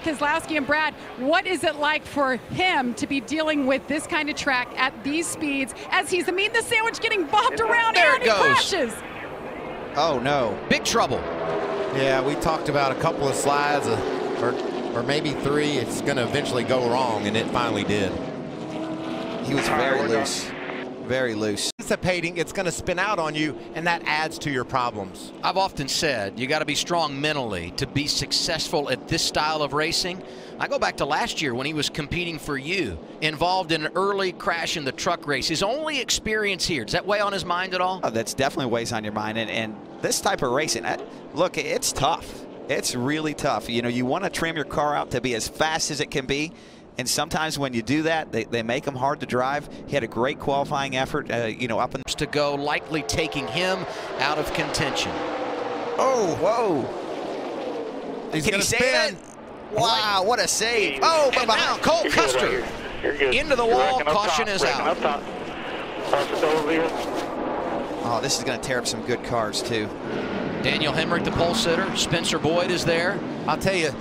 Keselowski. And Brad, what is it like for him to be dealing with this kind of track at these speeds as he's the meat and the sandwich getting bobbed around and he crashes? Oh no, big trouble. Yeah, we talked about a couple of slides, or maybe 3. It's going to eventually go wrong, and it finally did. He was very loose. Very loose. Anticipating it's going to spin out on you, and that adds to your problems. I've often said you got to be strong mentally to be successful at this style of racing. I go back to last year when he was competing for you, involved in an early crash in the truck race. His only experience here, does that weigh on his mind at all? Oh, that's definitely weighs on your mind. And this type of racing, look, it's tough. It's really tough. You know, you want to trim your car out to be as fast as it can be. And sometimes when you do that, they make them hard to drive. He had a great qualifying effort, you know, up in to go, likely taking him out of contention. Oh, whoa. He's Can he spin. save it? Wow, what a save. Oh, but now Cole Custer into the wall. Caution is out. Oh, this is going to tear up some good cars, too. Daniel Hemrick, the pole sitter. Spencer Boyd is there. I'll tell you,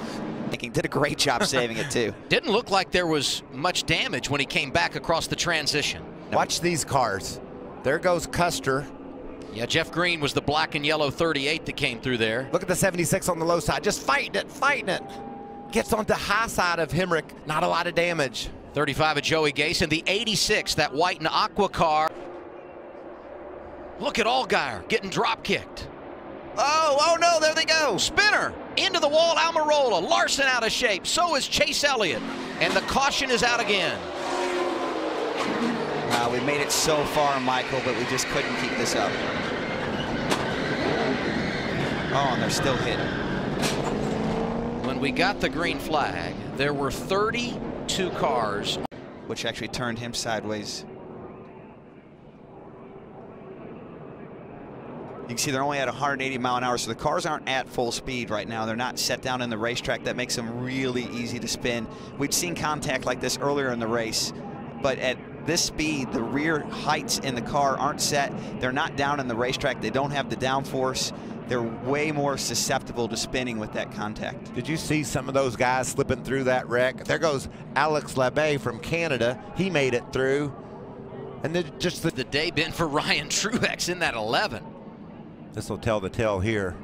did a great job saving it, too. Didn't look like there was much damage when he came back across the transition. Watch these cars. There goes Custer. Yeah, Jeff Green was the black and yellow 38 that came through there. Look at the 76 on the low side. Just fighting it, fighting it. Gets on the high side of Hemrick. Not a lot of damage. 35 of Joey Gase, and the 86, that white and aqua car. Look at Allgaier getting drop kicked. Oh no, there they go. Spinner into the wall, Almirola. Larson out of shape. So is Chase Elliott. And the caution is out again. Wow, we made it so far, Michael, but we just couldn't keep this up. Oh, and they're still hitting. When we got the green flag, there were 32 cars. Which actually turned him sideways. You can see they're only at 180 mile an hour, so the cars aren't at full speed right now. They're not set down in the racetrack. That makes them really easy to spin. We'd seen contact like this earlier in the race, but at this speed, the rear heights in the car aren't set. They're not down in the racetrack. They don't have the downforce. They're way more susceptible to spinning with that contact. Did you see some of those guys slipping through that wreck? There goes Alex Labbé from Canada. He made it through. And then just the day been for Ryan Truex in that 11. This will tell the tale here.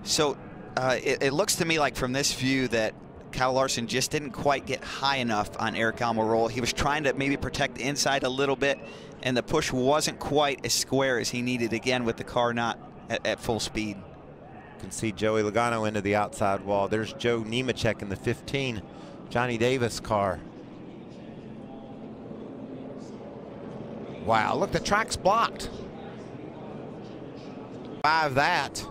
So it looks to me like from this view that Kyle Larson just didn't quite get high enough on Eric Almirola. He was trying to maybe protect the inside a little bit, and the push wasn't quite as square as he needed, again, with the car not at full speed. You can see Joey Logano into the outside wall. There's Joe Nemechek in the 15 Johnny Davis car. Wow, look, the track's blocked. 5 that.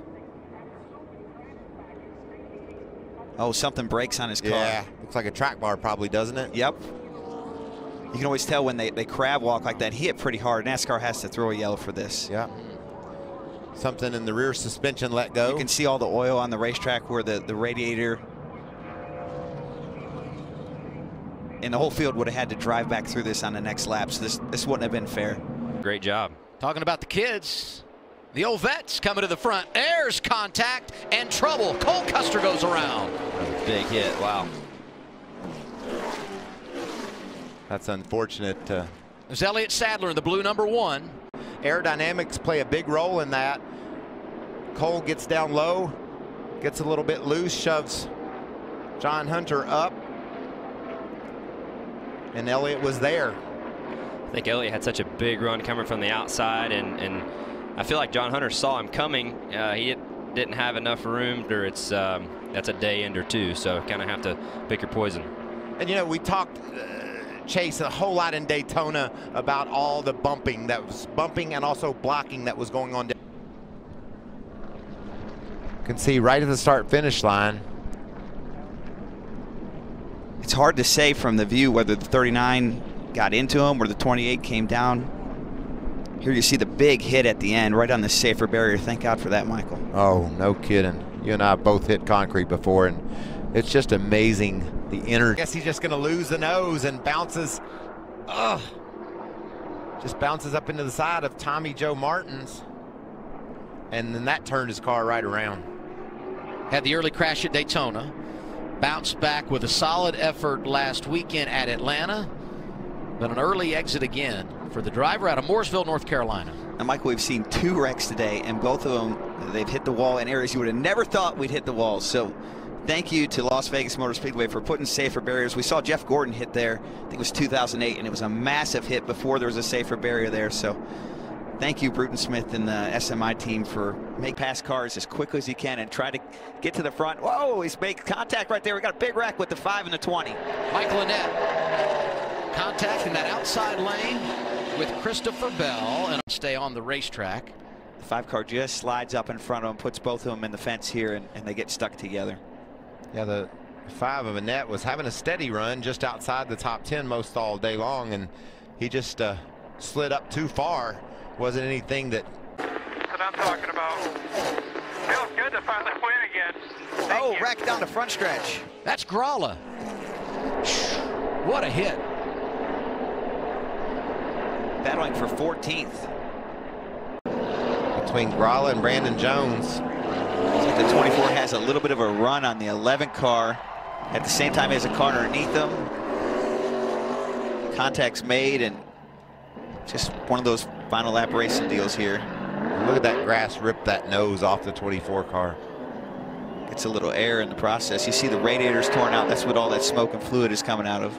Oh, something breaks on his car. Yeah, looks like a track bar probably, doesn't it? Yep. You can always tell when they crab walk like that. He hit pretty hard. NASCAR has to throw a yellow for this. Yeah. Something in the rear suspension let go. You can see all the oil on the racetrack where the radiator. And the whole field would have had to drive back through this on the next lap, so this wouldn't have been fair. Great job. Talking about the kids. The old vets coming to the front. There's contact and trouble. Cole Custer goes around. Big hit. Wow. That's unfortunate. There's Elliott Sadler in the blue #1. Aerodynamics play a big role in that. Cole gets down low, gets a little bit loose, shoves John Hunter up, and Elliott was there. I think Elliott had such a big run coming from the outside, and I feel like John Hunter saw him coming. He didn't have enough room, or it's that's a day end or two, so kind of have to pick your poison. And you know, we talked, Chase, a whole lot in Daytona about all the bumping and also blocking that was going on. You can see right at the start-finish line. It's hard to say from the view whether the 39 got into him or the 28 came down. Here you see the big hit at the end, right on the safer barrier. Thank God for that, Michael. Oh, no kidding. You and I both hit concrete before, and it's just amazing the energy. I guess he's just going to lose the nose and bounces. Ugh. Just bounces up into the side of Tommy Joe Martins. And then that turned his car right around. Had the early crash at Daytona. Bounced back with a solid effort last weekend at Atlanta, but an early exit again for the driver out of Mooresville, North Carolina. And Michael, we've seen 2 wrecks today, and both of them, they've hit the wall in areas you would have never thought we'd hit the wall. So thank you to Las Vegas Motor Speedway for putting safer barriers. We saw Jeff Gordon hit there, I think it was 2008, and it was a massive hit before there was a safer barrier there. So thank you, Bruton Smith and the SMI team, for make past cars as quickly as you can and try to get to the front. Whoa, he's making contact right there. We got a big wreck with the 5 and the 20. Mike Lynette, contact in that outside lane with Christopher Bell, and stay on the racetrack. The 5 car just slides up in front of him, puts both of them in the fence here, and they get stuck together. Yeah, the 5 of Annette was having a steady run just outside the top 10 most all day long, and he just slid up too far. Wasn't anything that. That's what I'm talking about. Feels good to finally win again. Oh, wreck down the front stretch. That's Gralla. What a hit. Battling for 14th. Between Gralla and Brandon Jones. Looks like the 24 has a little bit of a run on the 11 car. At the same time, he has a car underneath them. Contact's made, and just one of those final lap racing deals here. Look at that grass rip that nose off the 24 car. Gets a little air in the process. You see the radiators torn out. That's what all that smoke and fluid is coming out of.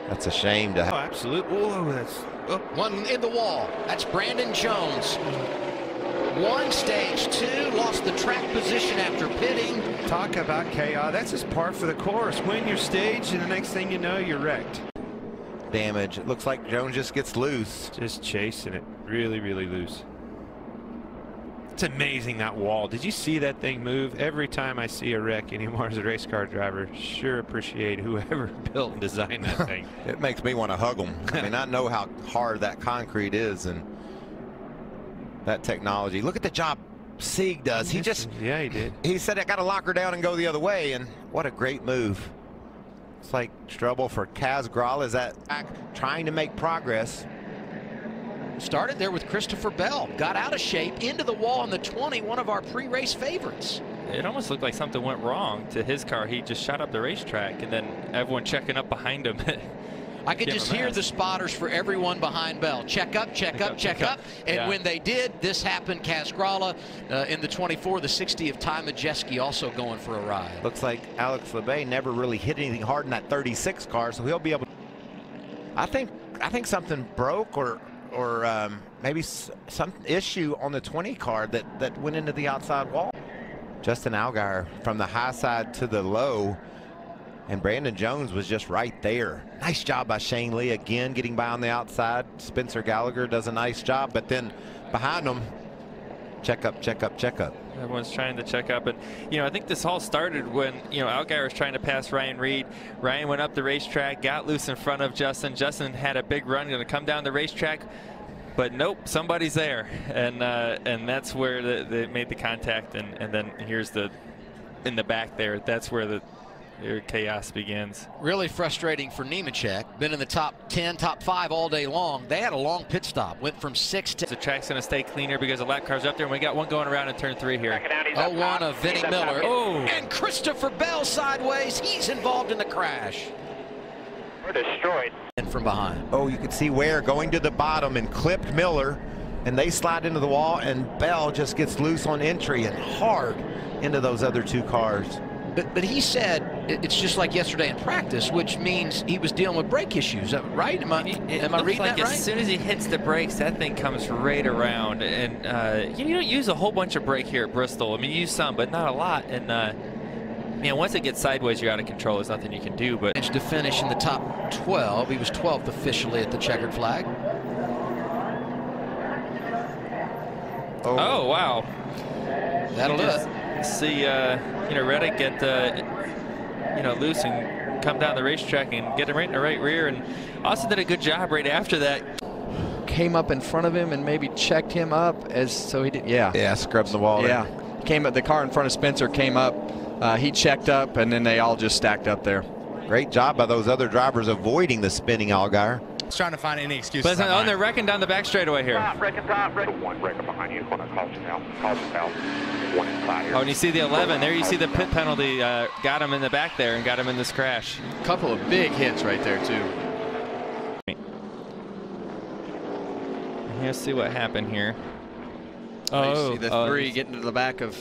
That's a shame to have. Oh, absolutely. Whoa, that's One in the wall. That's Brandon Jones. 1, stage 2, lost the track position after pitting. talk about chaos. That's just par for the course. Win your stage, and the next thing you know, you're wrecked. Damage. It looks like Jones just gets loose. Just chasing it. Really, really loose. It's amazing, that wall. Did you see that thing move? Every time I see a wreck anymore as a race car driver, sure appreciate whoever built and designed that thing. It makes me want to hug them. I mean, I know how hard that concrete is and that technology. Look at the job Sieg does. He just, yeah, he did. He said, I got to lock her down and go the other way, and what a great move. It's like trouble for Kaz Gralla. Is that trying to make progress? Started there with Christopher Bell. Got out of shape, into the wall in the 20, one of our pre-race favorites. It almost looked like something went wrong to his car. He just shot up the racetrack, and then everyone checking up behind him. I could just hear the spotters for everyone behind Bell. Check up, check up, check up. And when they did, this happened. Kaz Gralla in the 24, the 60 of Ty Majeski also going for a ride. Looks like Alex LeBay never really hit anything hard in that 36 car, so he'll be able to. I think something broke or maybe some issue on the 20 car that went into the outside wall. Justin Allgaier from the high side to the low, and Brandon Jones was just right there. Nice job by Shane Lee again, getting by on the outside. Spencer Gallagher does a nice job, but then behind them, check up, check up, check up. Everyone's trying to check up, and I think this all started when Allgaier was trying to pass Ryan Reed. Ryan went up the racetrack, got loose in front of Justin. Justin had a big run, going to come down the racetrack, but nope, somebody's there, and that's where they made the contact, and then here's in the back there. That's where the chaos begins. Really frustrating for Nemechek. Been in the top 10, top 5 all day long. They had a long pit stop. Went from 6 to. The track's going to stay cleaner because the lap car's up there, and we got one going around in turn 3 here. 0-1 of Vinnie Miller. Oh, and Christopher Bell sideways. He's involved in the crash. We're destroyed. And from behind. Oh, you could see Ware going to the bottom and clipped Miller, and they slide into the wall, and Bell just gets loose on entry and hard into those other 2 cars. But he said it's just like yesterday in practice, which means he was dealing with brake issues, right? Am I reading that right? As soon as he hits the brakes, that thing comes right around. And you don't use a whole bunch of brake here at Bristol. I mean, you use some, but not a lot. And once it gets sideways, you're out of control. There's nothing you can do. But to finish in the top 12, he was 12th officially at the checkered flag. Oh wow! That'll do it. See, Reddick get loose and come down the racetrack and get him right in the right rear, and Austin did a good job right after that. Came up in front of him and maybe checked him up so he did. Yeah, scrubbed the wall. Yeah, came up. The car in front of Spencer came up. He checked up, and then they all just stacked up there. Great job by those other drivers avoiding the spinning Allgaier. trying to find any excuses. But oh, they're wrecking down the back straightaway here. Top, wrecking top, wrecking. One wrecker behind you. Hold on, caution now. Caution now. One inside here. Oh, and you see the 11. There you see the pit penalty got him in the back there and got him in this crash. A couple of big hits right there, too. Let's see what happened here. Oh, you see the 3 getting to the back of,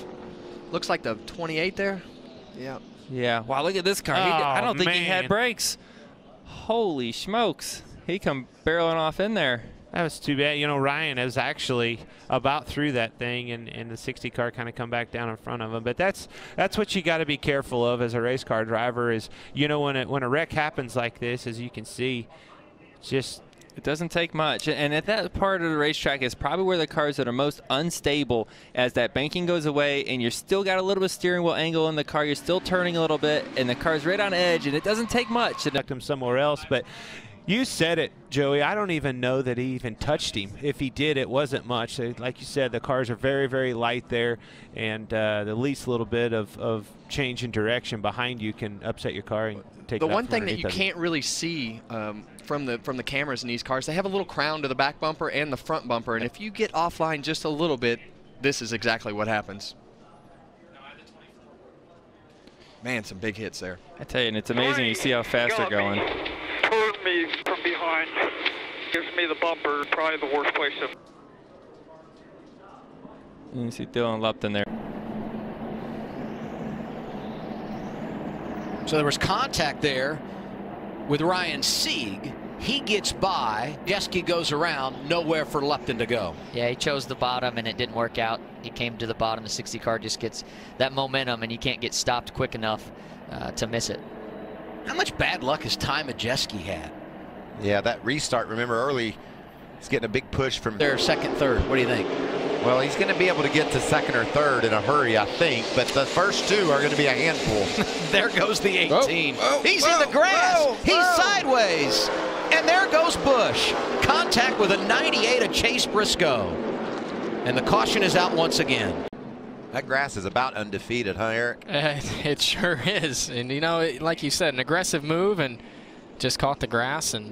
looks like the 28 there. Yeah. Yeah. Wow, look at this car. I don't think he had brakes. Holy smokes. He come barreling off in there. That was too bad. You know, Ryan is actually about through that thing, and the 60 car kind of come back down in front of him. But that's what you got to be careful of as a race car driver is, you know, when a wreck happens like this, as you can see, it doesn't take much. And at that part of the racetrack is probably where the cars that are most unstable as that banking goes away and you're still got a little bit of steering wheel angle in the car. You're still turning a little bit and the car's right on edge and it doesn't take much. Knocked him somewhere else, but you said it, Joey. I don't even know that he even touched him. If he did, it wasn't much. Like you said, the cars are very, very light there, and the least little bit of change in direction behind you can upset your car and take it out. The one thing that you can't really see from the cameras in these cars, they have a little crown to the back bumper and the front bumper, and if you get offline just a little bit, this is exactly what happens. Man, some big hits there. I tell you, and it's amazing. You see how fast they're going. Pulled me from behind. Gives me the bumper. Probably the worst place to. You can see Dylan Lupton there. So there was contact there with Ryan Sieg. He gets by. Jeske goes around. Nowhere for Lupton to go. Yeah, he chose the bottom and it didn't work out. He came to the bottom. The 60 car just gets that momentum and you can't get stopped quick enough to miss it. How much bad luck has Ty Majeski had? Yeah, that restart, remember early, he's getting a big push from their second, third. What do you think? Well, he's going to be able to get to second or third in a hurry, I think, but the first 2 are going to be a handful. There goes the 18. He's in the grass. He's sideways. And there goes Busch. Contact with a 98 of Chase Briscoe. And the caution is out once again. That grass is about undefeated, huh, Eric? It sure is. And, you know, like you said, an aggressive move and just caught the grass and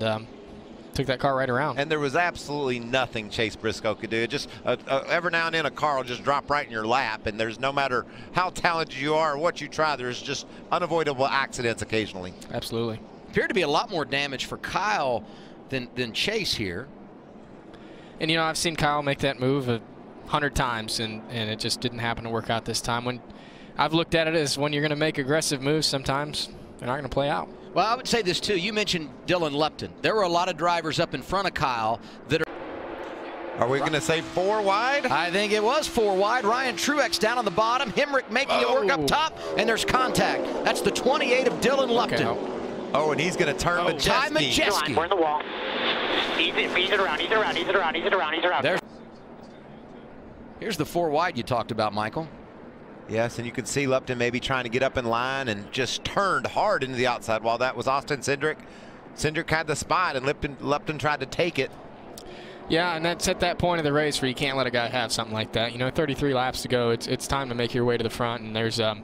took that car right around. And there was absolutely nothing Chase Briscoe could do. Just every now and then a car will just drop right in your lap, and there's no matter how talented you are or what you try, there's just unavoidable accidents occasionally. Absolutely. Appeared to be a lot more damage for Kyle than Chase here. And, you know, I've seen Kyle make that move 100 times, and it just didn't happen to work out this time. When I've looked at it as when you're going to make aggressive moves, sometimes they're not going to play out. Well, I would say this too. You mentioned Dylan Lupton. There were a lot of drivers up in front of Kyle that are we going to say 4 wide? I think it was 4 wide. Ryan Truex down on the bottom. Hemrick making it work up top, and there's contact. That's the 28 of Dylan Lupton. Okay. Oh, and he's going to turn Majeski. Ty Majeski. We're in the wall. Ease it around, ease it around, ease it around, ease it around, ease it around. Here's the 4 wide you talked about, Michael. Yes, and you can see Lupton maybe trying to get up in line and just turned hard into the outside while that was Austin Cindric. Cindric had the spot and Lupton tried to take it. Yeah, and that's at that point of the race where you can't let a guy have something like that. You know, 33 laps to go. It's time to make your way to the front, and there's going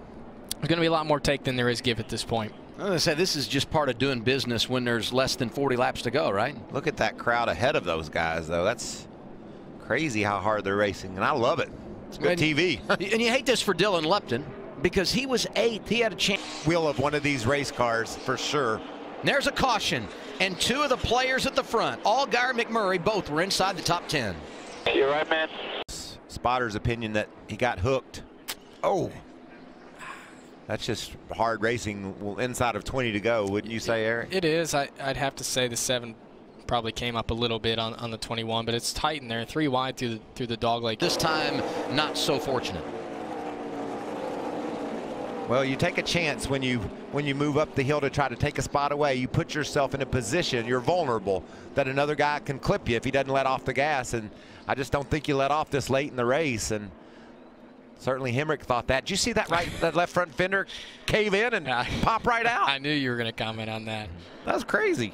to be a lot more take than there is give at this point. I was going to say, this is just part of doing business when there's less than 40 laps to go, right? Look at that crowd ahead of those guys, though. That's crazy how hard they're racing, and I love it. It's good TV. And you hate this for Dylan Lupton because he was 8th. He had a chance. Wheel of one of these race cars for sure. And there's a caution, and 2 of the players at the front, Allgaier, McMurray, both were inside the top 10. You're right, man. Spotter's opinion that he got hooked. Oh. That's just hard racing inside of 20 to go, wouldn't you say, Eric? It is. I'd have to say the 7 probably came up a little bit on the 21, but it's tight in there. 3 wide through the dogleg. This time, not so fortunate. Well, you take a chance when you move up the hill to try to take a spot away. You put yourself in a position, you're vulnerable, that another guy can clip you if he doesn't let off the gas. And I just don't think you let off this late in the race. And certainly Hemrick thought that. Did you see that that left front fender cave in and pop right out? I knew you were going to comment on that. That was crazy.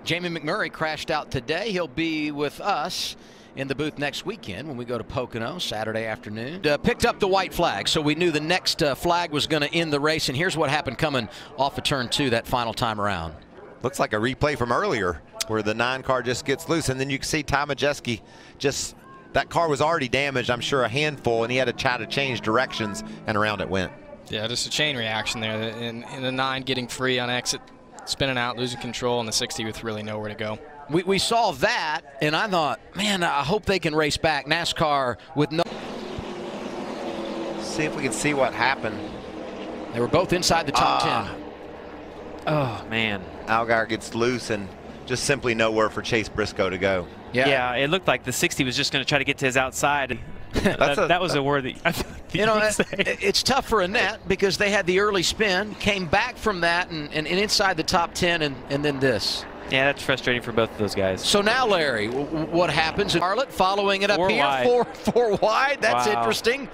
Jamie McMurray crashed out today. He'll be with us in the booth next weekend when we go to Pocono Saturday afternoon. Picked up the white flag, so we knew the next flag was going to end the race. And here's what happened coming off of turn 2 that final time around. Looks like a replay from earlier. where the 9 car just gets loose. And then you can see Ty Majeski just, that car was already damaged, I'm sure a handful, and he had to try to change directions, and around it went. Yeah, just a chain reaction there. In the 9 getting free on exit, spinning out, losing control, and the 60 with really nowhere to go. We saw that, and I thought, man, I hope they can race back. NASCAR with no... See if we can see what happened. They were both inside the top 10. Oh, man. Allgaier gets loose and just simply nowhere for Chase Briscoe to go. Yeah, it looked like the 60 was just going to try to get to his outside. that was a word that you know, it's tough for Annette because they had the early spin, came back from that, and inside the top 10, and then this. Yeah, that's frustrating for both of those guys. So now, Larry, what happens? Charlotte following it up Four here, wide. four wide. That's interesting.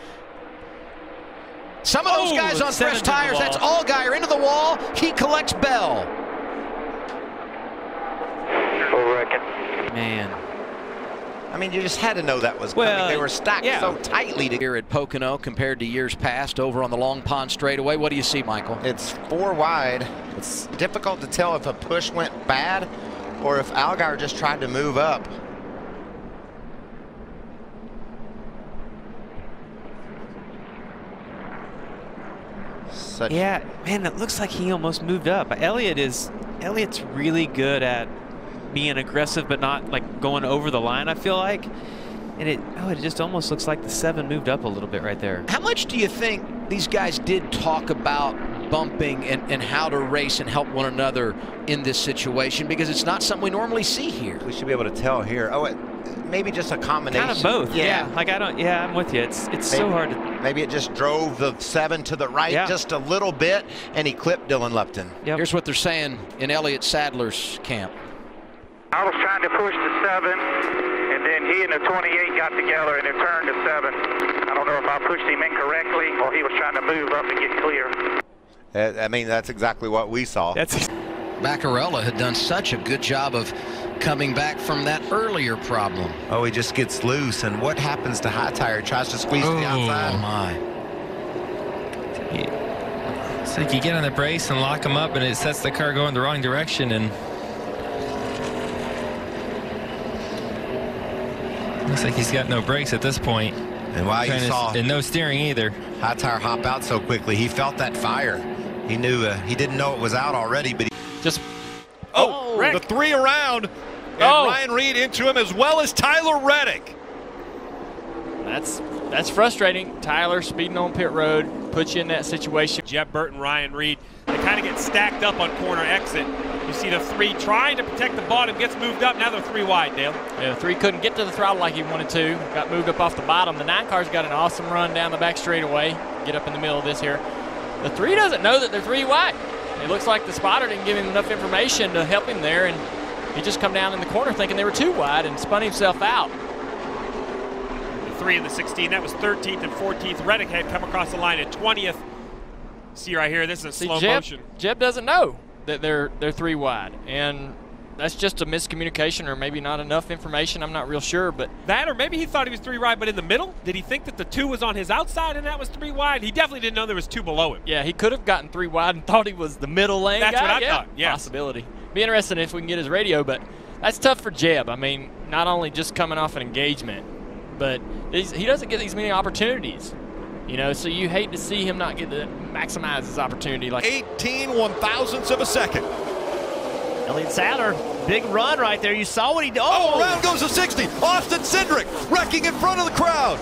Some of those guys on fresh tires, that's Allgaier into the wall. He collects Bell. Man. I mean, you just had to know that was coming. They were stacked so tightly Here at Pocono compared to years past over on the Long Pond straightaway. What do you see, Michael? It's 4 wide. It's difficult to tell if a push went bad or if Allgaier just tried to move up. Yeah, man, it looks like he almost moved up. Elliott's really good at being aggressive but not like going over the line, I feel like. And it just almost looks like the 7 moved up a little bit right there. How much do you think these guys did talk about bumping and how to race and help one another in this situation? Because it's not something we normally see here. We should be able to tell here. Oh, maybe just a combination. Kind of both. Yeah. Like I'm with you. It's so hard to. Maybe it just drove the 7 to the right just a little bit, and he clipped Dylan Lupton. Yep. Here's what they're saying in Elliott Sadler's camp. I was trying to push the 7, and then he and the 28 got together and it turned to 7. I don't know if I pushed him incorrectly or he was trying to move up and get clear. I mean, that's exactly what we saw. Baccarella had done such a good job of coming back from that earlier problem. Oh, he just gets loose, and what happens to High Tire? Tries to squeeze to the outside. Oh, my. It's like you get on the brace and lock them up, and it sets the car going the wrong direction, and looks like he's got no brakes at this point. And why you saw and no steering either. High Tire hop out so quickly. He felt that fire. He knew he didn't know it was out already, but he just the 3 around, and Ryan Reed into him as well as Tyler Reddick. That's frustrating. Tyler speeding on pit road puts you in that situation. Jeb Burton, Ryan Reed, they kind of get stacked up on corner exit. You see the 3 trying to protect the bottom, gets moved up. Now they're 3 wide, Dale. Yeah, the 3 couldn't get to the throttle like he wanted to. Got moved up off the bottom. The 9 car's got an awesome run down the back straightaway. Get up in the middle of this here. The 3 doesn't know that they're 3 wide. It looks like the spotter didn't give him enough information to help him there, and he just come down in the corner thinking they were 2 wide and spun himself out. The 3 and the 16, that was 13th and 14th. Reddick had come across the line at 20th. See right here, this is slow motion. Jeb doesn't know that they're 3 wide, and that's just a miscommunication or maybe not enough information. I'm not real sure, but that, or maybe he thought he was 3 wide but in the middle. Did he think that the 2 was on his outside and that was 3 wide? He definitely didn't know there was 2 below him. Yeah, he could have gotten 3 wide and thought he was the middle lane That's guy. what I thought. Yeah, possibility. Be interesting if we can get his radio, but that's tough for Jeb. I mean, not only just coming off an engagement, but he doesn't get these many opportunities. You know, so you hate to see him not get to maximize his opportunity. Like 18 1/1000ths of a second. Elliott Sadler, big run right there. You saw what he did. Oh, around goes the 60. Austin Cindric wrecking in front of the crowd.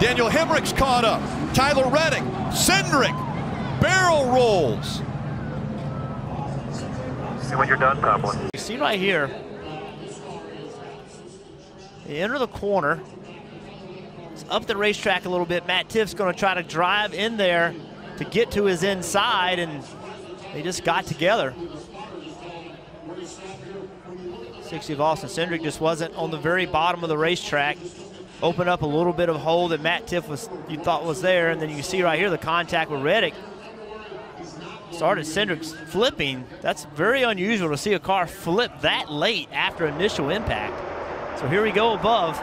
Daniel Hemrick's caught up. Tyler Reddick, Cindric, barrel rolls. See when you're done, Tomlin. You see right here, they enter the corner. It's up the racetrack a little bit. Matt Tiff's going to try to drive in there to get to his inside, and they just got together. 60 of Austin Cindric just wasn't on the very bottom of the racetrack. Opened up a little bit of hole that Matt Tiff you thought was there, and then you see right here the contact with Reddick. Started Cindric's flipping. That's very unusual to see a car flip that late after initial impact. So here we go above.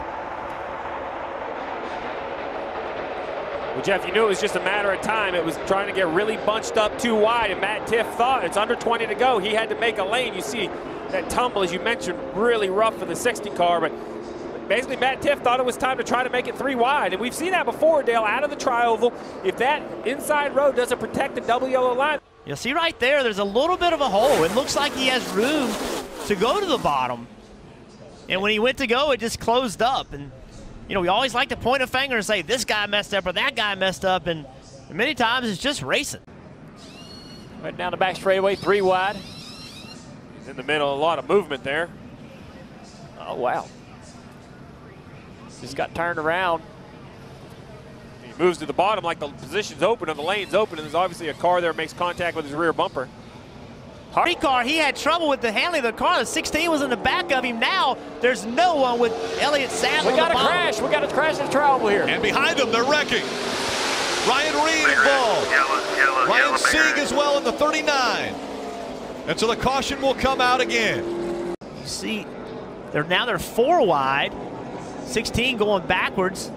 Well, Jeff, you knew it was just a matter of time. It was trying to get really bunched up too wide, and Matt Tiff thought it's under 20 to go. He had to make a lane. You see that tumble, as you mentioned, really rough for the 60 car, but basically Matt Tiff thought it was time to try to make it 3 wide, and we've seen that before, Dale, out of the tri-oval. If that inside road doesn't protect the double yellow line. You'll see right there, there's a little bit of a hole. It looks like he has room to go to the bottom. And when he went to go, it just closed up. And you know, we always like to point a finger and say, this guy messed up or that guy messed up, and many times it's just racing. Right down the back straightaway, 3 wide. He's in the middle, a lot of movement there. Oh, wow. Just got turned around. He moves to the bottom like the position's open and the lane's open, and there's obviously a car there that makes contact with his rear bumper. Hardy car, he had trouble with the handling of the car. The 16 was in the back of him. Now there's no one with Elliott Sadler. We got a crash. We got a crash in trouble here. And behind them, they're wrecking. Ryan Reed involved. Ryan Sieg as well in the 39. And so the caution will come out again. You see, they're 4 wide. 16 going backwards.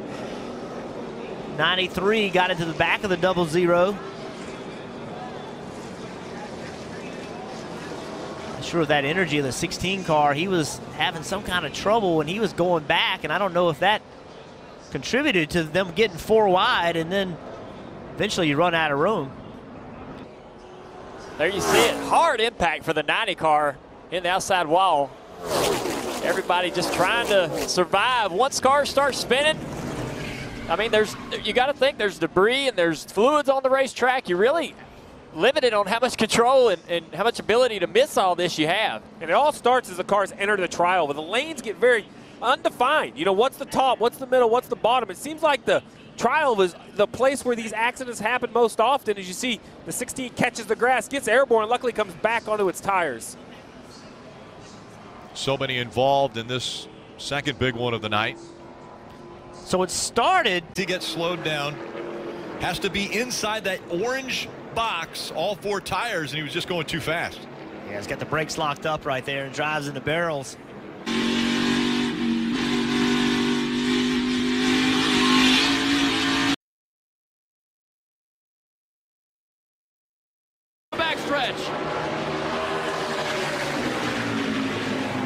93 got into the back of the 00. Sure, that energy of the 16 car, he was having some kind of trouble when he was going back, and I don't know if that contributed to them getting 4 wide, and then eventually you run out of room. There you see it. Hard impact for the 90 car in the outside wall. Everybody just trying to survive. Once cars start spinning, I mean, you got to think there's debris and there's fluids on the racetrack. You really limited on how much control and how much ability to miss all this you have. And it all starts as the cars enter the trial, but the lanes get very undefined. You know, what's the top, what's the middle, what's the bottom? It seems like the trial was the place where these accidents happen most often. As you see, the 16 catches the grass, gets airborne, luckily comes back onto its tires. So many involved in this second big one of the night. So it started to get slowed down. Has to be inside that orange box, all 4 tires, and he was just going too fast. Yeah, he's got the brakes locked up right there and drives into barrels. Backstretch.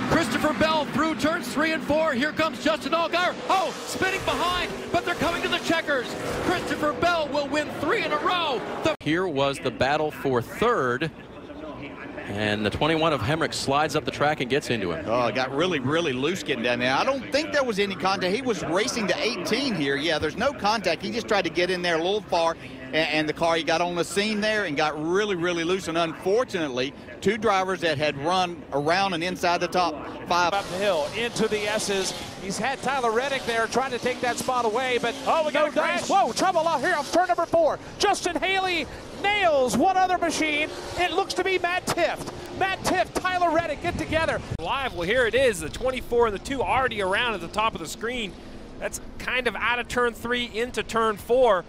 Christopher Bell through turns 3 and 4. Here comes Justin Allgaier. Oh, spinning behind, but they're coming to the checkers. Christopher Bell will win 3 in a row. Here was the battle for third. And the 21 of Hemrick slides up the track and gets into him. Oh, it got really, really loose getting down there. I don't think there was any contact. He was racing to 18 here. Yeah, there's no contact. He just tried to get in there a little far, and the car, he got on the scene there and got really, really loose. And unfortunately, 2 drivers that had run around and inside the top 5. Up the hill into the S's. He's had Tyler Reddick there trying to take that spot away, but we got a crash. Whoa, trouble out here on turn number 4. Justin Haley nails one other machine. It looks to be Matt Tiff. Matt Tiff, Tyler Reddick get together. Live, well, here it is. The 24 and the 2 already around at the top of the screen. That's kind of out of turn 3 into turn 4.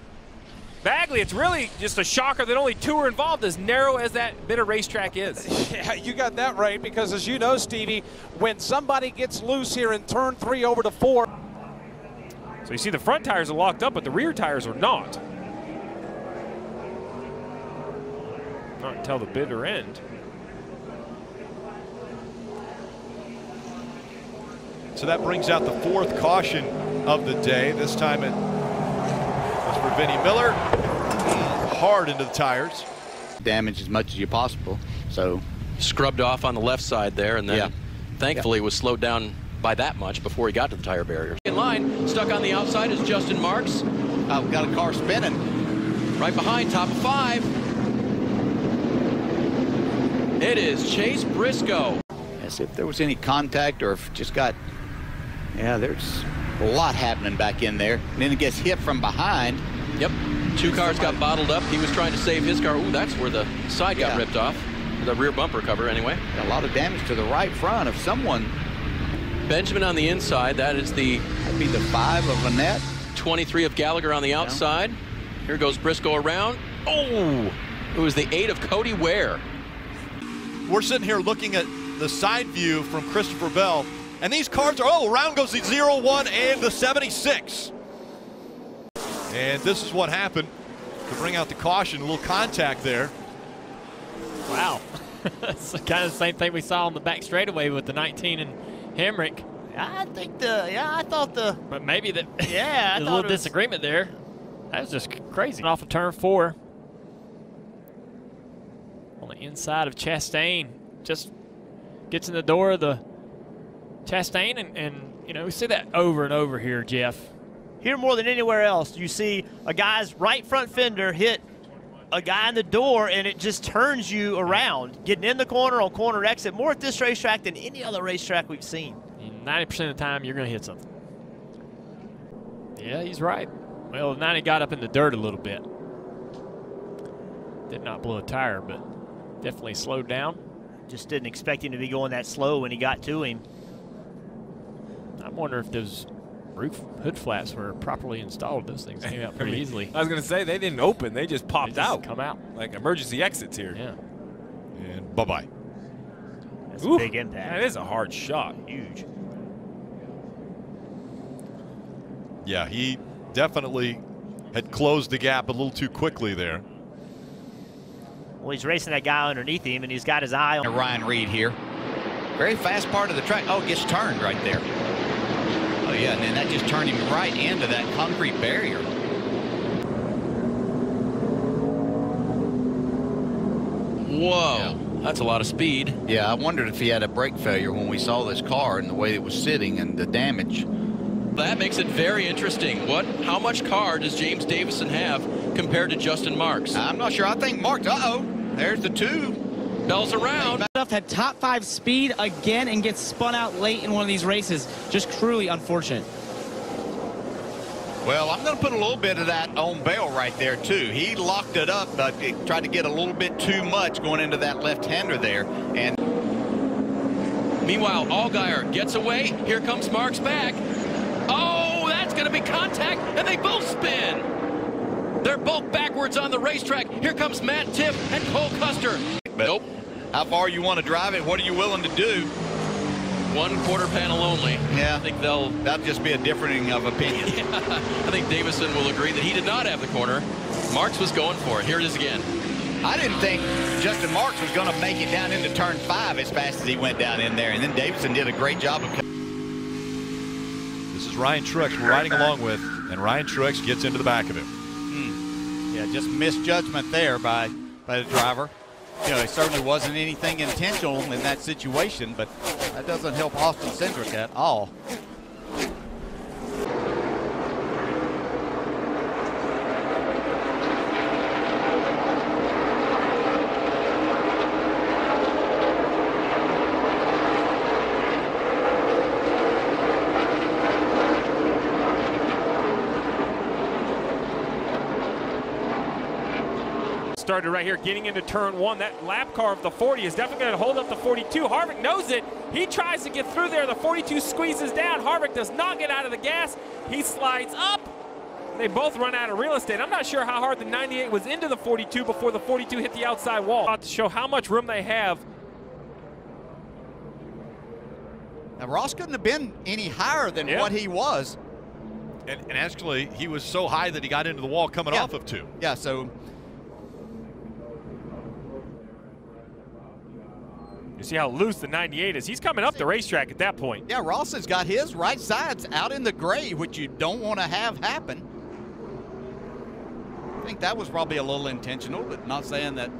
Bagley, it's really just a shocker that only 2 are involved, as narrow as that bit of racetrack is. Yeah, you got that right, because as you know, Stevie, when somebody gets loose here in turn 3 over to 4. So you see the front tires are locked up, but the rear tires are not. Not until the bitter end. So that brings out the 4th caution of the day. This time it was for Vinnie Miller. Hard into the tires. Damage as much as you possible. So scrubbed off on the left side there, and then thankfully was slowed down by that much before he got to the tire barriers. In line, stuck on the outside is Justin Marks. I've got a car spinning. Right behind, top 5. It is Chase Briscoe. As if there was any contact, or if just got, yeah, there's a lot happening back in there. And then it gets hit from behind. Yep, 2 cars got bottled up. He was trying to save his car. Ooh, that's where the side got ripped off. The rear bumper cover, anyway. A lot of damage to the right front of someone. Benjamin on the inside. That'd be the 5 of Lynette. 23 of Gallagher on the outside. Here goes Briscoe around. Oh, it was the 8 of Cody Ware. We're sitting here looking at the side view from Christopher Bell, and these cars are, around goes the 01 and the 76. And this is what happened to bring out the caution. A little contact there. Wow. That's kind of the same thing we saw on the back straightaway with the 19 and Hemrick. I think I thought but maybe that. Yeah, there's a little disagreement there. That was just crazy. Off of turn 4. On the inside of Chastain. Just gets in the door of the Chastain, and you know, we see that over and over here, Jeff. Here more than anywhere else, you see a guy's right front fender hit a guy in the door, and it just turns you around, getting in the corner on corner exit, more at this racetrack than any other racetrack we've seen. 90% of the time, you're going to hit something. Yeah, he's right. Well, 90 got up in the dirt a little bit. Did not blow a tire, but definitely slowed down. Just didn't expect him to be going that slow when he got to him. I wonder if those roof hood flaps were properly installed. Those things came out pretty easily. I was going to say, they didn't open. They just popped out. Come out. Like emergency exits here. Yeah. And bye-bye. That's a big impact. That is a hard shot. Huge. Yeah, he definitely had closed the gap a little too quickly there. Well, he's racing that guy underneath him, and he's got his eye on Ryan Reed here. Very fast part of the track. Oh, gets turned right there. Oh, yeah, and then that just turned him right into that concrete barrier. Whoa, yeah. That's a lot of speed. Yeah, I wondered if he had a brake failure when we saw this car and the way it was sitting and the damage. That makes it very interesting. How much car does James Davison have compared to Justin Marks? I'm not sure. I think Marks, there's the 2. Bells around. Had top 5 speed again and gets spun out late in one of these races. Just truly unfortunate. Well, I'm going to put a little bit of that on Bell right there, too. He locked it up, but tried to get a little bit too much going into that left-hander there. And meanwhile, Allgaier gets away. Here comes Marks back. Oh, that's going to be contact, and they both spin. They're both backwards on the racetrack. Here comes Matt Tiff and Cole Custer. But nope. How far you want to drive it? What are you willing to do? 1 quarter panel only. Yeah. I think that'll just be a differing of opinion. Yeah, I think Davison will agree that he did not have the corner. Marks was going for it. Here it is again. I didn't think Justin Marks was going to make it down into turn 5 as fast as he went down in there. And then Davison did a great job of. This is Ryan Truex we're riding along with, and Ryan Truex gets into the back of him. Yeah, just misjudgment there by the driver. You know, it certainly wasn't anything intentional in that situation, but that doesn't help Austin Cindric at all. Started right here, getting into turn 1. That lap car of the 40 is definitely going to hold up the 42. Harvick knows it. He tries to get through there. The 42 squeezes down. Harvick does not get out of the gas. He slides up. They both run out of real estate. I'm not sure how hard the 98 was into the 42 before the 42 hit the outside wall. To show how much room they have. Now, Ross couldn't have been any higher than what he was. And actually, he was so high that he got into the wall coming off of 2. Yeah, so. You see how loose the 98 is. He's coming up the racetrack at that point. Yeah, Ross has got his right sides out in the gray, which you don't want to have happen. I think that was probably a little intentional, but not saying that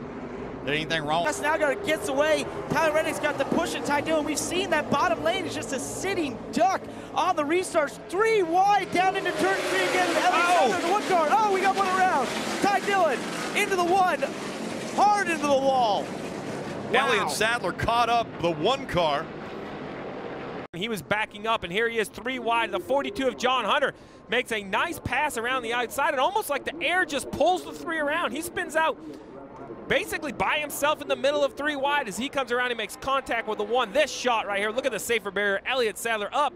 there's anything wrong. That's now gets away. Tyler Reddick's got the push and Ty Dillon. We've seen that bottom lane is just a sitting duck on the restarts. 3 wide down into turn 3 again. And the 1 car. Oh, we got one around. Ty Dillon into the 1, hard into the wall. Wow. Elliott Sadler caught up the 1 car. He was backing up, and here he is 3 wide. The 42 of John Hunter makes a nice pass around the outside, and almost like the air just pulls the 3 around. He spins out basically by himself in the middle of 3 wide. As he comes around, he makes contact with the 1. This shot right here, look at the safer barrier. Elliott Sadler up.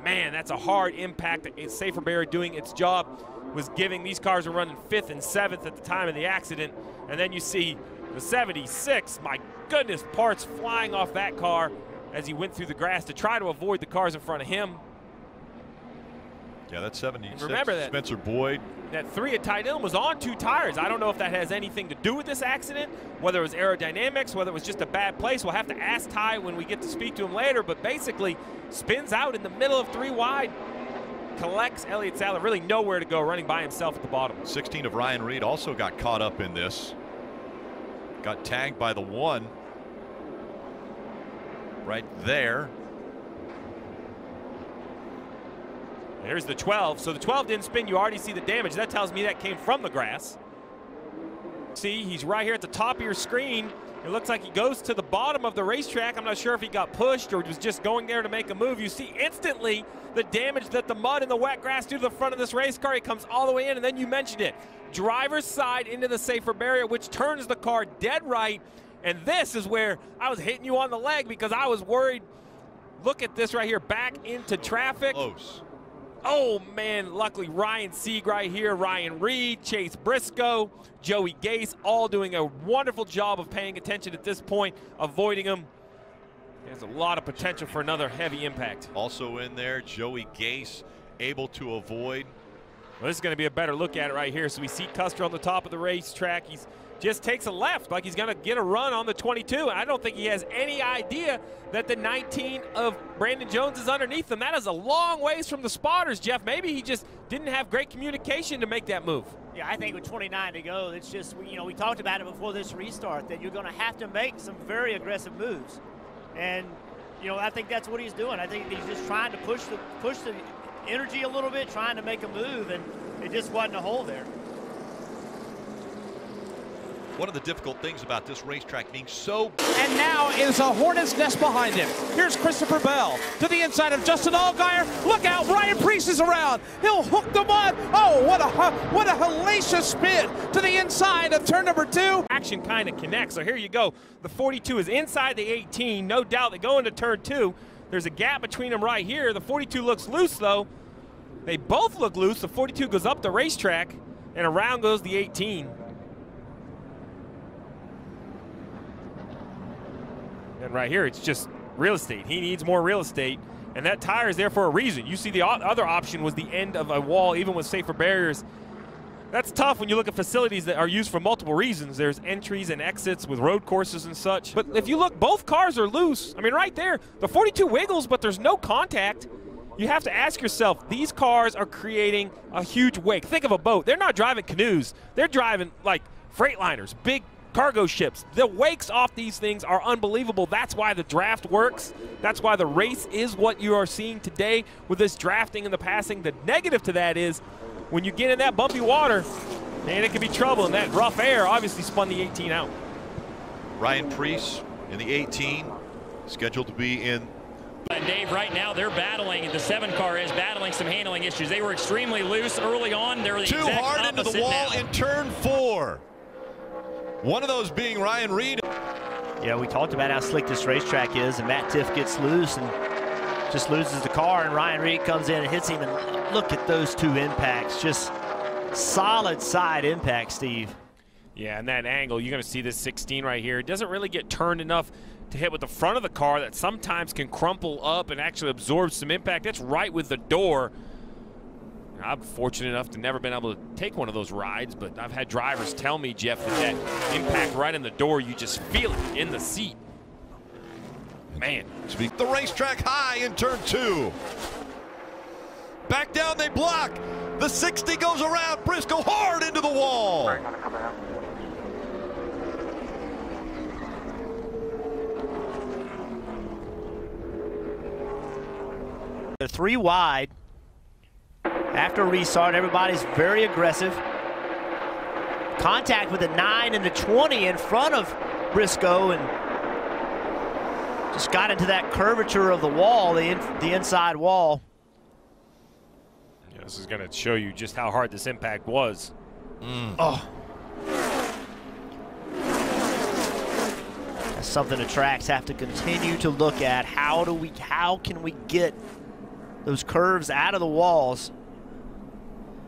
Man, that's a hard impact. It's safer barrier doing its job. Was giving, these cars were running 5th and 7th at the time of the accident. And then you see the 76, my goodness, parts flying off that car as he went through the grass to try to avoid the cars in front of him. Yeah, that's 76. Remember that Spencer Boyd. That 3 at Ty Dillon was on 2 tires. I don't know if that has anything to do with this accident, whether it was aerodynamics, whether it was just a bad place. We'll have to ask Ty when we get to speak to him later, but basically spins out in the middle of 3 wide, collects Elliott Sadler, really nowhere to go, running by himself at the bottom. 16 of Ryan Reed also got caught up in this. Got tagged by the 1 right there. There's the 12. So the 12 didn't spin. You already see the damage. That tells me that came from the grass. See, he's right here at the top of your screen. It looks like he goes to the bottom of the racetrack. I'm not sure if he got pushed or was just going there to make a move. You see instantly the damage that the mud and the wet grass do to the front of this race car. He comes all the way in, and then you mentioned it. Driver's side into the safer barrier, which turns the car dead right. And this is where I was hitting you on the leg because I was worried. Look at this right here, back into traffic. Close. Oh, man, luckily Ryan Sieg right here, Ryan Reed, Chase Briscoe, Joey Gase, all doing a wonderful job of paying attention at this point, avoiding him. There's a lot of potential for another heavy impact. Also in there, Joey Gase able to avoid. Well, this is going to be a better look at it right here. So we see Custer on the top of the racetrack. He's just takes a left like he's going to get a run on the 22. I don't think he has any idea that the 19 of Brandon Jones is underneath him. That is a long ways from the spotters, Jeff. Maybe he just didn't have great communication to make that move. Yeah, I think with 29 to go, it's just, you know, we talked about it before this restart, that you're going to have to make some very aggressive moves. And, you know, I think that's what he's doing. I think he's just trying to push the energy a little bit, trying to make a move, and it just wasn't a hole there. One of the difficult things about this racetrack being so... And now is a hornet's nest behind him. Here's Christopher Bell to the inside of Justin Allgaier. Look out, Ryan Preece is around. He'll hook the mud. Oh, what a hellacious spin to the inside of turn number 2. Action kind of connects, so here you go. The 42 is inside the 18. No doubt they go into turn 2. There's a gap between them right here. The 42 looks loose, though. They both look loose. The 42 goes up the racetrack, and around goes the 18. And right here, it's just real estate. He needs more real estate, and that tire is there for a reason. You see the other option was the end of a wall, even with safer barriers. That's tough when you look at facilities that are used for multiple reasons. There's entries and exits with road courses and such. But if you look, both cars are loose. I mean, right there, the 42 wiggles, but there's no contact. You have to ask yourself, these cars are creating a huge wake. Think of a boat. They're not driving canoes. They're driving like freightliners, big cargo ships. The wakes off these things are unbelievable. That's why the draft works. That's why the race is what you are seeing today with this drafting and the passing. The negative to that is when you get in that bumpy water, man, it can be trouble. And that rough air obviously spun the 18 out. Ryan Preece in the 18, scheduled to be in. And Dave, right now they're battling, the 7 car is battling some handling issues. They were extremely loose early on. They're the too hard into the wall now. In turn 4. One of those being Ryan Reed. Yeah, we talked about how slick this racetrack is, and Matt Tiff gets loose and just loses the car, and Ryan Reed comes in and hits him, and look at those 2 impacts. Just solid side impact, Steve. Yeah, and that angle, you're going to see this 16 right here. It doesn't really get turned enough to hit with the front of the car that sometimes can crumple up and actually absorb some impact. That's right with the door. I'm fortunate enough to never been able to take one of those rides, but I've had drivers tell me, Jeff, that impact right in the door, you just feel it in the seat. Man. Speak the racetrack high in turn 2. Back down, they block. The 60 goes around. Briscoe hard into the wall. They're 3 wide. After restart, everybody's very aggressive. Contact with the 9 and the 20 in front of Briscoe, and just got into that curvature of the wall, the inside wall. Yeah, this is going to show you just how hard this impact was. Oh. That's something the tracks have to continue to look at. How can we get those curves out of the walls?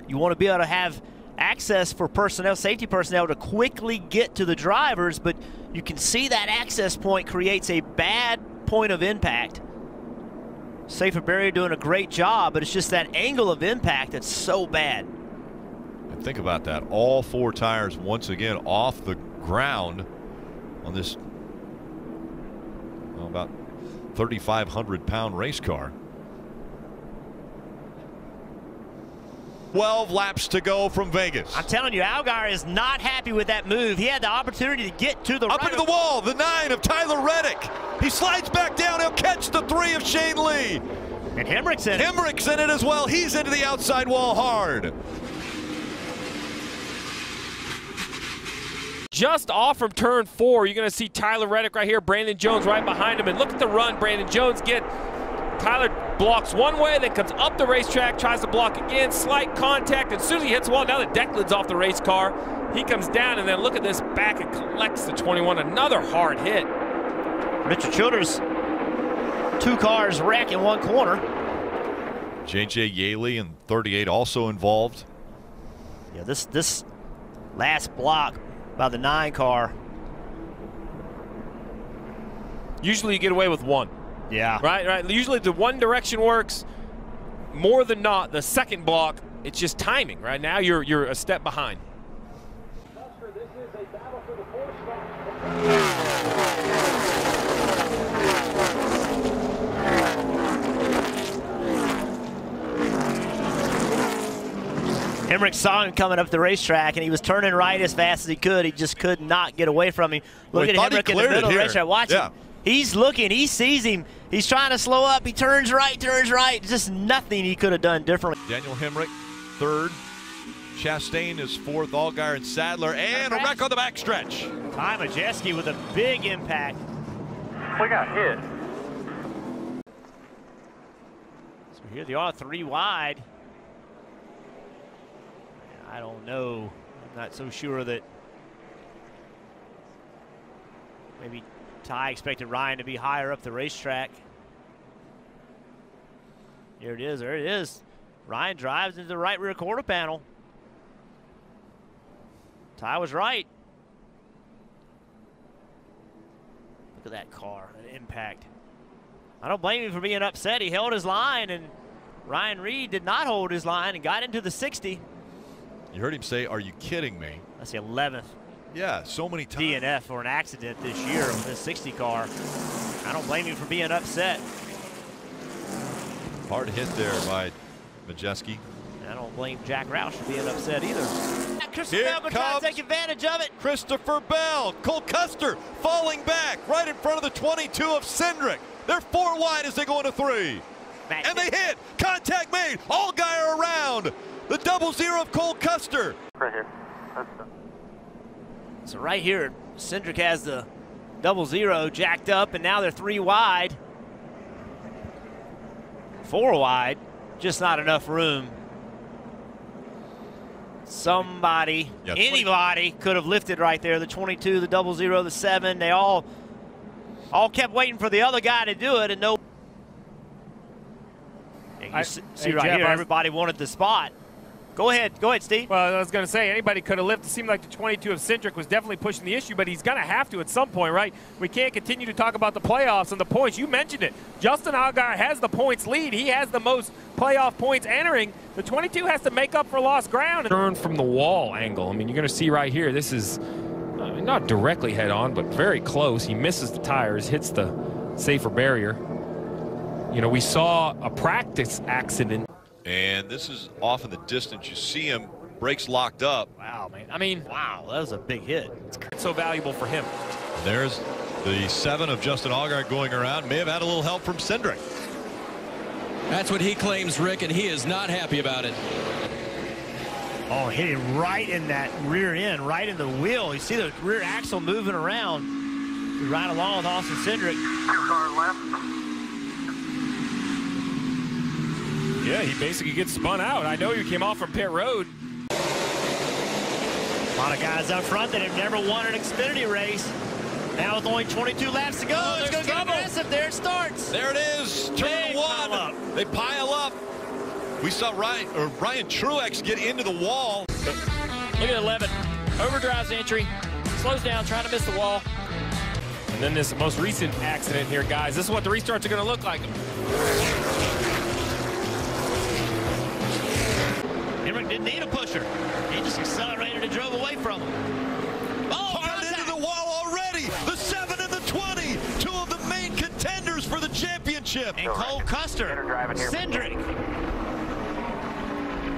You want to be able to have access for personnel, safety personnel, to quickly get to the drivers, but you can see that access point creates a bad point of impact. Safer barrier doing a great job, but it's just that angle of impact that's so bad. And think about that. All 4 tires once again off the ground on this about 3,500-pound race car. 12 laps to go from Vegas. I'm telling you, Allgaier is not happy with that move. He had the opportunity to get to the up into the wall. The 9 of Tyler Reddick. He slides back down. He'll catch the 3 of Shane Lee. And Hemrick's in it. Hemrick's in it as well. He's into the outside wall hard. Just off from turn 4, you're going to see Tyler Reddick right here, Brandon Jones right behind him. And look at the run Brandon Jones get. Tyler blocks one way, then comes up the racetrack, tries to block again, slight contact, and as soon as he hits the wall, now the deck lid's off the race car. He comes down, and then look at this back and collects the 21. Another hard hit. Richard Childers, 2 cars wreck in 1 corner. J.J. Yaley and 38 also involved. Yeah, this last block by the 9 car. Usually you get away with 1. Yeah. Right. Usually the one direction works. More than not, the second block, it's just timing. Right now, you're a step behind. Hemrick saw him coming up the racetrack, and he was turning right as fast as he could. He just could not get away from him. Look at Hemrick in the middle of the racetrack. Watch him. He's looking. He sees him. He's trying to slow up. He turns right, Just nothing he could have done differently. Daniel Hemrick, 3rd. Chastain is 4th. Allgaier and Sadler. And a wreck on the backstretch. Ty Majeski with a big impact. We got hit. So here they are, 3 wide. I don't know. I'm not so sure that maybe Ty expected Ryan to be higher up the racetrack. Here it is. There it is. Ryan drives into the right rear quarter panel. Ty was right. Look at that car, an impact. I don't blame him for being upset. He held his line, and Ryan Reed did not hold his line and got into the 60. You heard him say, "Are you kidding me?" That's the 11th. Yeah, so many times. DNF for an accident this year with this 60 car. I don't blame him for being upset. Hard hit there by Majeski. I don't blame Jack Roush for being upset either. Christopher Here Bell going to try comes to take advantage of it. Christopher Bell. Cole Custer falling back right in front of the 22 of Cindric. They're 4 wide as they go into 3. And they hit. Contact made. Allgaier around. The 00 of Cole Custer. Right here. So right here, Cindric has the 00 jacked up, and now they're 3 wide. 4 wide, just not enough room. Somebody, anybody could have lifted right there. The 22, the 00, the 7, they all kept waiting for the other guy to do it, and no. You see right Jeff, here, everybody wanted the spot. Go ahead, Steve. Well, I was going to say, anybody could have lifted. It seemed like the 22 of Cindric was definitely pushing the issue, but he's going to have to at some point, right? We can't continue to talk about the playoffs and the points. You mentioned it. Justin Allgaier has the points lead. He has the most playoff points entering. The 22 has to make up for lost ground. Turn from the wall angle. I mean, you're going to see right here, this is not directly head on, but very close. He misses the tires, hits the safer barrier. You know, we saw a practice accident. And this is off in the distance. You see him, brakes locked up. Wow, man. I mean, wow, that was a big hit. It's so valuable for him. There's the 7 of Justin Allgaier going around. May have had a little help from Cindric. That's what he claims, Rick, and he is not happy about it. Oh, hit him right in that rear end, right in the wheel. You see the rear axle moving around. Right along with Austin Cindric. 2 car left. Yeah, he basically gets spun out. I know he came off from pit road. A lot of guys up front that have never won an Xfinity race. Now with only 22 laps to go, it's going to get aggressive. There it starts. There it is. Turn 1. They pile up. We saw Ryan Truex get into the wall. Look at 11. Overdrives entry. Slows down, trying to miss the wall. And then this most recent accident here, guys. This is what the restarts are going to look like. Hemrick didn't need a pusher. He just accelerated and drove away from him. Oh, hard into the wall already. The 7 and the 20. Two of the main contenders for the championship. And Cole Custer, Cindric.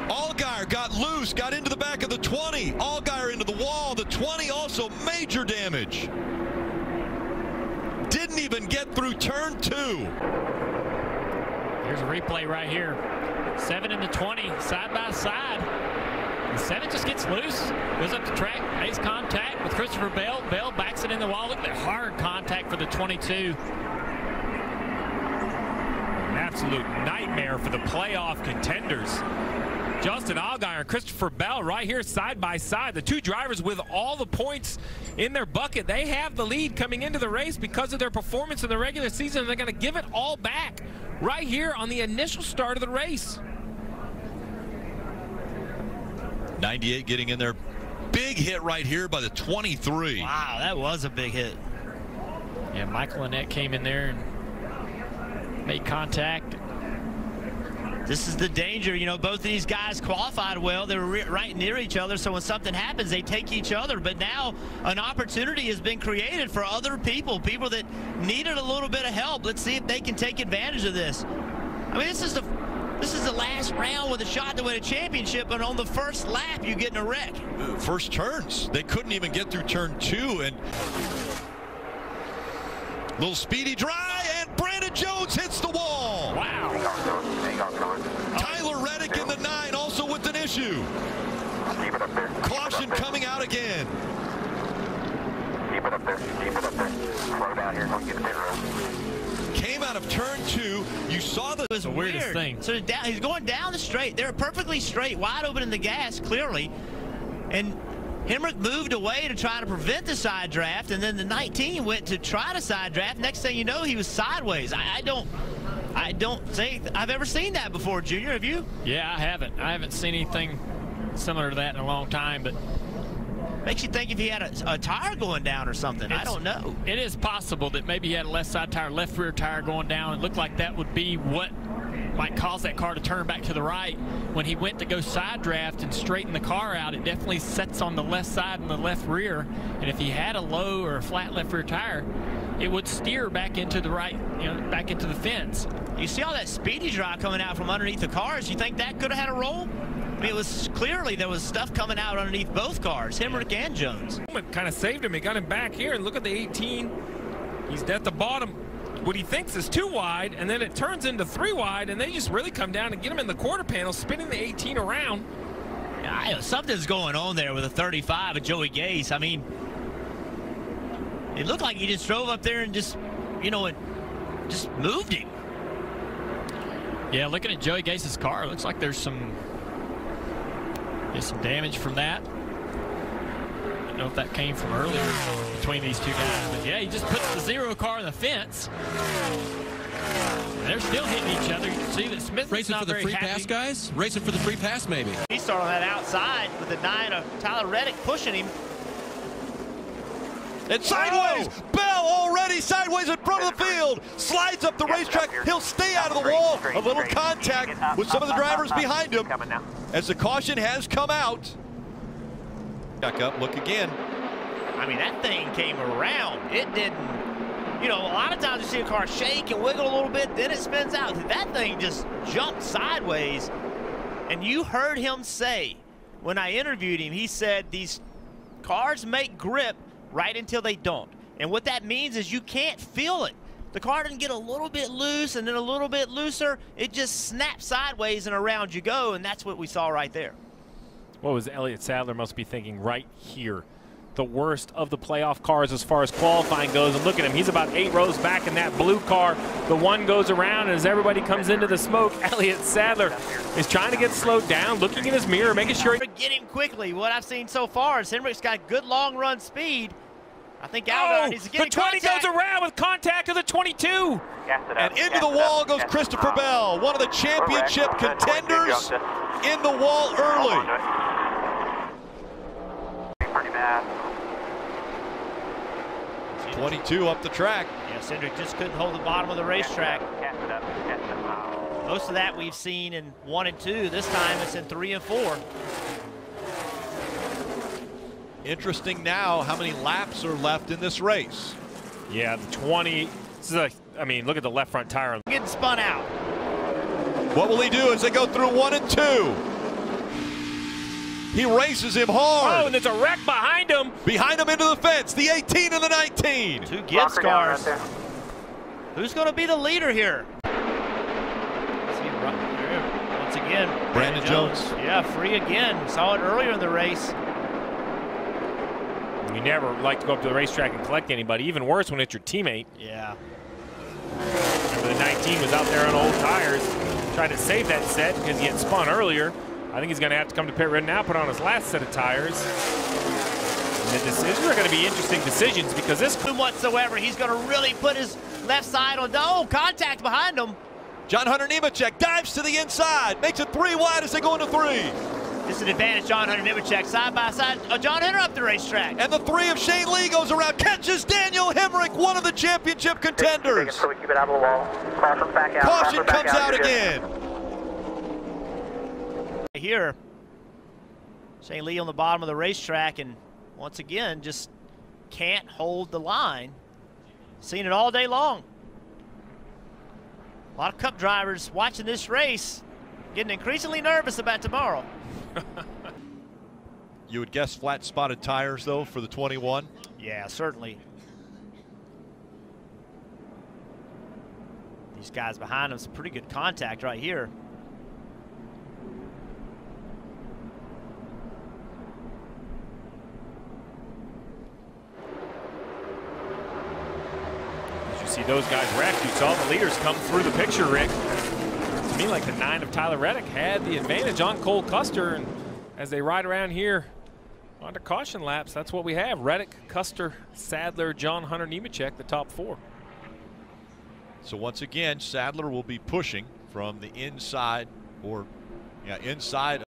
Allgaier got loose, got into the back of the 20. Allgaier into the wall. The 20 also major damage. Didn't even get through turn 2. Here's a replay right here. 7 and the 20, side by side. The 7 just gets loose, goes up the track, makes contact with Christopher Bell. Bell backs it in the wall. Look at that hard contact for the 22. An absolute nightmare for the playoff contenders. Justin Allgaier and Christopher Bell right here side by side. The two drivers with all the points in their bucket. They have the lead coming into the race because of their performance in the regular season, and they're going to give it all back right here on the initial start of the race. 98 getting in there. Big hit right here by the 23. Wow, that was a big hit. Yeah, Michael Annette came in there and made contact. This is the danger, you know, both of these guys qualified well. They were right near each other, so when something happens, they take each other. But now an opportunity has been created for other people that needed a little bit of help. Let's see if they can take advantage of this. I mean, this is the last round with a shot to win a championship, and on the first lap, you get in a wreck. First turns. They couldn't even get through turn 2, and little speedy dry, and Brandon Jones hits the wall. Wow. Tyler Reddick in the 9 also with an issue. Keep it up there. Caution coming out again. Keep it up there. Keep it up there. Slow down here. Don't get a pit road. Came out of turn 2. You saw the weirdest thing. So he's going down the straight. They're perfectly straight, wide open in the gas, clearly. And Hemrick moved away to try to prevent the side draft, and then the 19 went to try to side draft. Next thing you know, he was sideways. I don't think I've ever seen that before, Junior. Have you? Yeah, I haven't. I haven't seen anything similar to that in a long time, but makes you think if he had a tire going down or something. I don't know. It is possible that maybe he had a left side tire, left rear tire going down. It looked like that would be what might cause that car to turn back to the right. When he went to go side draft and straighten the car out, it definitely sets on the left side and the left rear. And if he had a low or a flat left rear tire, it would steer back into the right, back into the fence. You see all that speedy dry coming out from underneath the cars. You think that could have had a role? I mean, it was clearly there was stuff coming out underneath both cars, Hemrick and Jones. Kind of saved him. He got him back here, and look at the 18. He's at the bottom. What he thinks is 2 wide, and then it turns into 3 wide, and they just really come down and get him in the quarter panel, spinning the 18 around. Yeah, something's going on there with a 35 of Joey Gase. I mean, it looked like he just drove up there and just, it just moved him. Yeah, looking at Joey Gase's car, it looks like there's some damage from that. I don't know if that came from earlier between these two guys, but yeah, he just puts the 0 car in the fence. They're still hitting each other. You can see that Smith is not very happy. Racing for the free pass, guys? Racing for the free pass, maybe. He started on that outside with the 9 of Tyler Reddick pushing him. And sideways, Bell already sideways in front of the field, slides up the racetrack. He'll stay out of the wall. A little contact with some of the drivers behind him as the caution has come out. Back up, look again. I mean, that thing came around. It didn't, a lot of times you see a car shake and wiggle a little bit, then it spins out. That thing just jumped sideways. And you heard him say, when I interviewed him, he said these cars make grip right until they don't. And what that means is you can't feel it. The car doesn't get a little bit loose and then a little bit looser. It just snaps sideways and around you go, and that's what we saw right there. What was Elliott Sadler must be thinking right here? The worst of the playoff cars as far as qualifying goes. And look at him, he's about 8 rows back in that blue car. The one goes around, and as everybody comes into the smoke, Elliott Sadler is trying to get slowed down, looking in his mirror, making sure. Get him quickly. What I've seen so far is Hemrick's got good long run speed. I think Allgaier needs to get the 20 contact. goes around with contact of the 22. And into the wall goes Christopher Bell, one of the championship contenders, in the wall early. Pretty bad. 22 up the track. Yeah, Cindric just couldn't hold the bottom of the racetrack. Most of that we've seen in 1 and 2. This time it's in 3 and 4. Interesting now how many laps are left in this race. Yeah, the 20. This is I mean, look at the left front tire. Getting spun out. What will he do as they go through 1 and 2? He races him hard. Oh, and there's a wreck behind him. Behind him into the fence, the 18 and the 19. 2 Gibbs cars. Who's going to be the leader here? Once again, Brandon Jones. Yeah, free again. Saw it earlier in the race. You never like to go up to the racetrack and collect anybody. Even worse when it's your teammate. Yeah. Remember, the 19 was out there on old tires, trying to save that set because he had spun earlier. I think he's going to have to come to pit road now, put on his last set of tires. And the decisions are going to be interesting decisions because this whatsoever, he's going to really put his left side on. Oh, contact behind him. John Hunter Nemechek dives to the inside, makes it 3 wide as they go into 3. This is an advantage, John Hunter Nemechek, side by side. John Hunter up the racetrack. And the 3 of Shane Lee goes around, catches Daniel Hemrick, one of the championship contenders. So we keep it out of the wall. Caution back out. Caution comes out again. Here, Shane Lee on the bottom of the racetrack, and once again, just can't hold the line. Seen it all day long. A lot of Cup drivers watching this race, getting increasingly nervous about tomorrow. You would guess flat spotted tires though for the 21? Yeah, certainly. These guys behind them, some pretty good contact right here. As you see those guys wrecked, you saw the leaders come through the picture, Rick. To me, like the 9 of Tyler Reddick had the advantage on Cole Custer, and as they ride around here onto caution laps, that's what we have. Reddick, Custer, Sadler, John Hunter Nemechek, the top 4. So once again, Sadler will be pushing from the inside, or inside